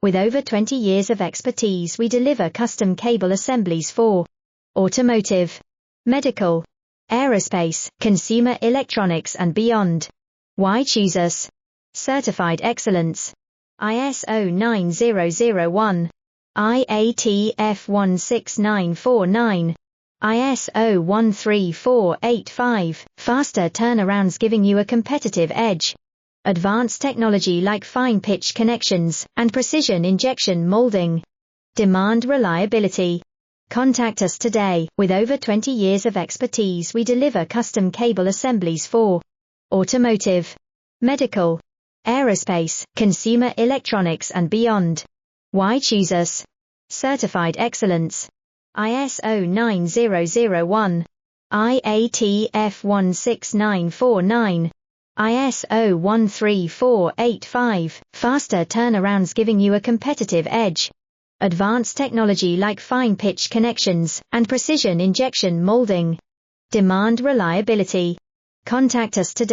With over 20 years of expertise, we deliver custom cable assemblies for automotive, medical, aerospace, consumer electronics and beyond. Why choose us? Certified excellence. ISO 9001, IATF 16949, ISO 13485, faster turnarounds giving you a competitive edge. Advanced technology like fine-pitch connections and precision injection molding. Demand reliability. Contact us today. With over 20 years of expertise, we deliver custom cable assemblies for automotive, medical, aerospace, consumer electronics and beyond. Why choose us? Certified excellence. ISO 9001, IATF 16949, ISO 13485, faster turnarounds giving you a competitive edge. Advanced technology like fine-pitch connections and precision injection molding. Demand reliability. Contact us today.